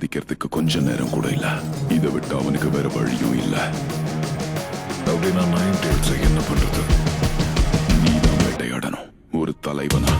திக்கிறதுக்கு கொஞ்ச நேரம் கூட இல்ல. இதை விட்டு அவனுக்கு வேற வழியும் இல்ல. அப்படின்னா நைன் டேல்ஸை என்ன பண்றது? நீதான் வேட்டையாடணும் ஒரு தலைவனா.